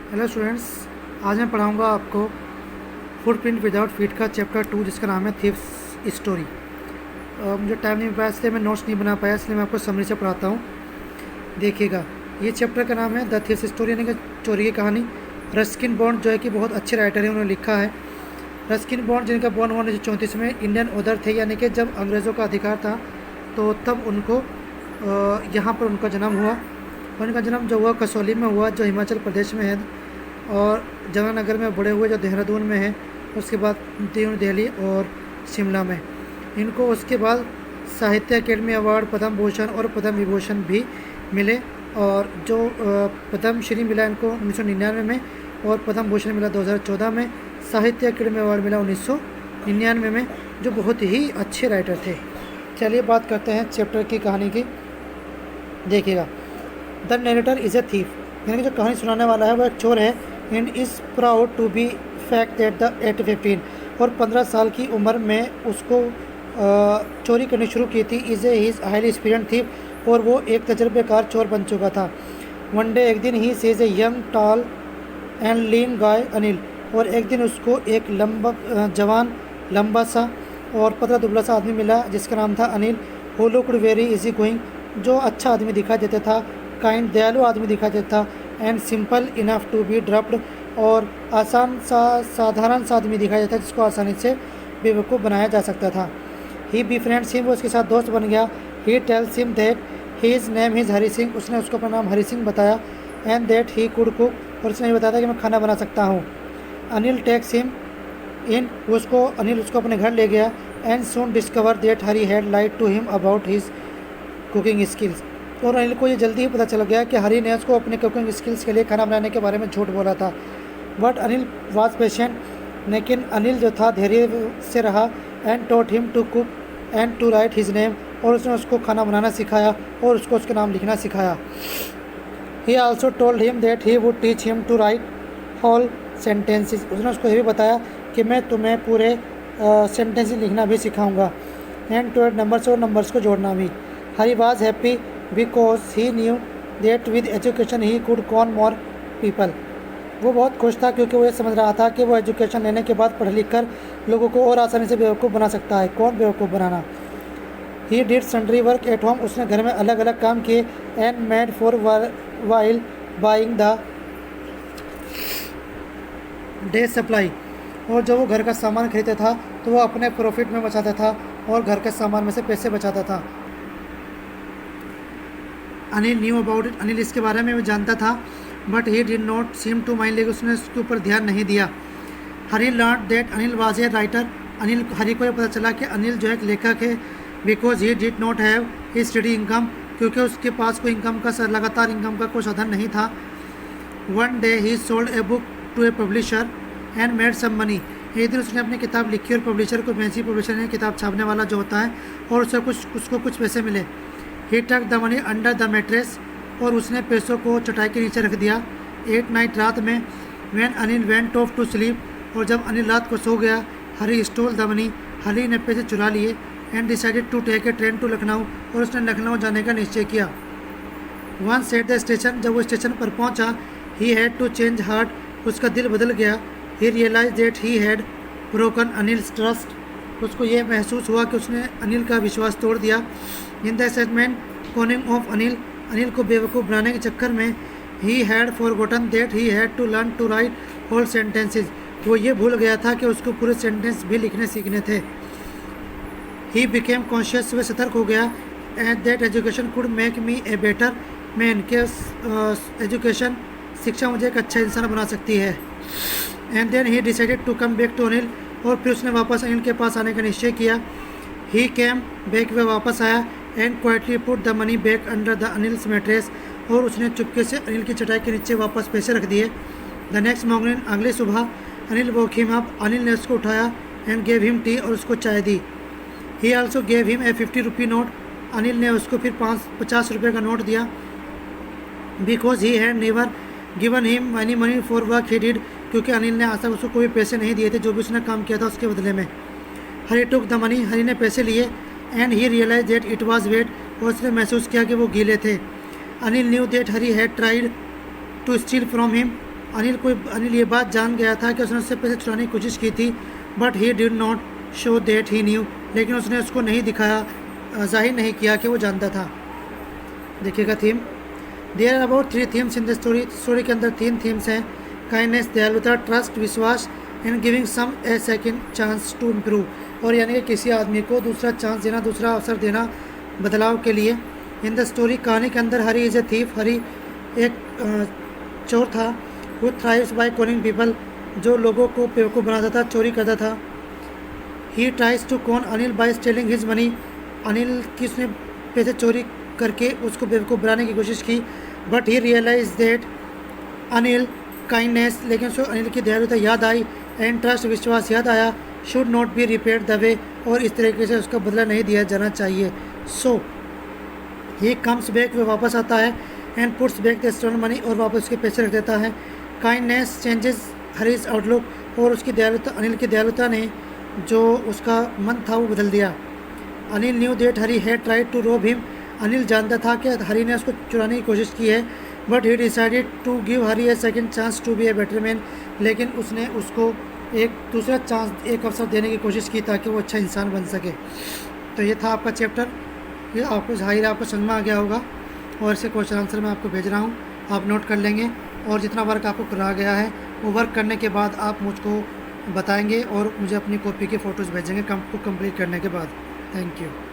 Hello students, आज मैं पढ़ाऊंगा आपको फुटप्रिंट विदाउट फीट का चैप्टर 2 जिसका नाम है थीव्स स्टोरी। मुझे टाइम नहीं मिल पाया इसलिए मैं नोट्स नहीं बना पाया, इसलिए मैं आपको समरी से पढ़ाता हूँ। देखिएगा, ये चैप्टर का नाम है द थीव्स स्टोरी यानी कि चोरी की कहानी। रस्किन बॉन्ड जो है कि बहुत अच्छे राइटर हैं, उन्होंने लिखा है। रस्किन बॉन्ड जिनका बॉर्न 1934 में इंडियन ऑथर थे, यानी कि जब अंग्रेज़ों का अधिकार था तो तब उनको यहाँ पर उनका जन्म हुआ। उनका जन्म जो हुआ कसौली में हुआ, जो हिमाचल प्रदेश में है, और जवाहरनगर में बड़े हुए जो देहरादून में है। उसके बाद न्यू दिल्ली और शिमला में। इनको उसके बाद साहित्य अकेडमी अवार्ड, पद्म भूषण और पद्म विभूषण भी मिले। और जो पद्म श्री मिला इनको 1999 में, और पद्म भूषण मिला 2014 में। साहित्य अकेडमी अवार्ड मिला 1999 में, जो बहुत ही अच्छे राइटर थे। चलिए बात करते हैं चैप्टर की कहानी की। देखिएगा, the narrator is a thief, यानी कि जो कहानी सुनाने वाला है वो एक चोर है। And is proud to be fact at the at 15, और 15 साल की उम्र में उसको चोरी करनी शुरू की थी। Is is highly experience thief, और वो एक तजर्बेकार चोर बन चुका था। वन डे, एक दिन ही sees a young tall and lean guy Anil, और एक दिन उसको एक जवान लंबा सा और पतला दुबला सा आदमी मिला जिसका नाम था Anil. Who looked very easy going, जो अच्छा आदमी दिखाई देता था, काइंड दयालु आदमी दिखाई देता था, and simple enough to be duped, और आसान सा साधारण सा आदमी दिखाई देता जिसको आसानी से बेवकूफ़ बनाया जा सकता था। ही बी फ्रेंड्स हिम, वो उसके साथ दोस्त बन गया। He tells him that his name is Hari Singh, उसने उसको अपना नाम हरी सिंह बताया। And that he could cook, और उसने ये बताया था कि मैं खाना बना सकता हूँ। Anil takes him in, Anil उसको अपने घर ले गया। And soon discover that Hari had lied to him about his cooking skills, और अनिल को ये जल्दी ही पता चल गया कि हरी ने उसको अपने कुकिंग स्किल्स के लिए खाना बनाने के बारे में झूठ बोला था। बट अनिल वाज पेशेंट, लेकिन अनिल जो था धैर्य से रहा। And taught him to cook and to write his name, और उसने उसको खाना बनाना सिखाया और उसको उसके नाम लिखना सिखाया। He also told him that he would teach him to write whole sentences, उसने उसको ये भी बताया कि मैं तुम्हें पूरे सेंटेंस लिखना भी सिखाऊंगा। एंड टू एड नंबर्स, और नंबर्स को जोड़ना भी। Hari was happy because he knew that with education he could con more people, वो बहुत खुश था क्योंकि वो ये समझ रहा था कि वो एजुकेशन लेने के बाद पढ़ लिख कर लोगों को और आसानी से बेवकूफ़ बना सकता है। कौन बेवकूफ़ बनाना। He did sundry work at home, उसने घर में अलग अलग काम किए। And made for while buying the day supply, और जब वो घर का सामान खरीदता था तो वो अपने प्रॉफिट में बचाता था और घर के सामान में से पैसे बचाता था। Anil knew about it, Anil इसके बारे में भी जानता था। But he did not seem to mind, लेकिन उसने उसके ऊपर ध्यान नहीं दिया। Hari learn that Anil was a writer, Hari को यह पता चला कि अनिल जो है एक लेखक है। Because he did not have he study income, क्योंकि उसके पास कोई इनकम का लगातार इनकम का कोई साधन नहीं था। One day he sold a book to a publisher and made some money, एक दिन उसने अपनी किताब लिखी और पब्लिशर को भेजी। पब्लिशर ने किताब छापने वाला जो होता है, और उसको कुछ पैसे मिले। ही टक the money under the mattress, और उसने पैसों को चटाई के नीचे रख दिया। एट नाइट, रात में। When Anil went off to sleep, और जब अनिल रात को सो गया। Hari stole the money, Hari ने पैसे चुरा लिए। And decided to take a train to Lucknow, और उसने लखनऊ जाने का निश्चय किया। वंस एट द स्टेशन, जब वो स्टेशन पर पहुंचा, he had to change heart, उसका दिल बदल गया। He realize that he had broken Anil's trust, उसको ये महसूस हुआ कि उसने अनिल का विश्वास तोड़ दिया। In the excitement conning of Anil, Anil को बेवकूफ़ बनाने के चक्कर में, he had forgotten that he had to learn to write whole sentences, वो ये भूल गया था कि उसको पूरे सेंटेंस भी लिखने सीखने थे। ही बिकेम कॉन्शियस, वह सतर्क हो गया। And that education could make me a better man, के एजुकेशन शिक्षा मुझे एक अच्छा इंसान बना सकती है। And then he decided to come back to Anil, और फिर उसने वापस अनिल के पास आने का निश्चय किया। ही केम बैक, वह वापस आया। And quietly put the money back under the Anil's mattress, और उसने चुपके से अनिल की चटाई के नीचे वापस पैसे रख दिए। द नेक्स्ट मॉर्निंग, अगली सुबह, अनिल वोक हिम अप, अनिल ने उसको उठाया। एंड गेव हिम टी, और उसको चाय दी। He also gave him a 50 rupee note, Anil ने उसको फिर 50 रुपये का नोट दिया। Because he had never given him any money for work he did, क्योंकि अनिल ने आज तक उसको कोई पैसे नहीं दिए थे जो भी उसने काम किया था उसके बदले में। हरी टुक द मनी, हरी ने पैसे लिए। And he realize that it was wet, और उसने महसूस किया कि वो गीले थे। Anil knew that Hari had tried to steal from him, Anil ये बात जान गया था कि उसने उससे पैसे चुराने की कोशिश की थी, but he did not show that he new, लेकिन उसने उसको नहीं दिखाया, जाहिर नहीं किया कि वो जानता था। देखिएगा theme, there are about 3 themes in the story. Story के अंदर 3 थीम्स हैं, काइंडनेस दयालुता, ट्रस्ट विश्वास, and giving some a second chance to improve, और यानी कि किसी आदमी को दूसरा चांस देना, दूसरा अवसर देना बदलाव के लिए। इन द स्टोरी, कहानी के अंदर हरी इज़ ए थीफ, हरी एक चोर था, वो थ्राइव्स बाय कॉनिंग पीपल, जो लोगों को बेवकूफ़ बनाता था, चोरी करता था। He tries to con Anil by stealing his money, Anil की उसने पैसे चोरी करके उसको बेवकूफ़ बनाने की कोशिश की, but he realize that Anil kindness, लेकिन उसको अनिल की दयालुता याद आई, एंड ट्रस्ट विश्वास याद आया, should not be repaid the way, और इस तरीके से उसका बदला नहीं दिया जाना चाहिए। सो ही कम्स बैक, वो वापस आता है, and puts back the stolen money, और वापस उसके पैसे रख देता है। काइंडनेस चेंजेस हरीज आउटलुक, और उसकी दयालुता, अनिल की दयालुता ने जो उसका मन था वो बदल दिया। Anil knew that Hari had tried to rob him, Anil जानता था कि हरी ने उसको चुराने की कोशिश की है, but he decided to give Hari a second chance to be a better man, लेकिन उसने उसको एक दूसरा चांस, एक अवसर देने की कोशिश की ताकि वो अच्छा इंसान बन सके। तो ये था आपका चैप्टर, ये आपको जाहिर आपको समझ में आ गया होगा, और इसके क्वेश्चन आंसर मैं आपको भेज रहा हूँ, आप नोट कर लेंगे, और जितना वर्क आपको कराया गया है वो वर्क करने के बाद आप मुझको बताएंगे और मुझे अपनी कॉपी के फ़ोटोज़ भेजेंगे कंप्लीट करने के बाद। Thank you.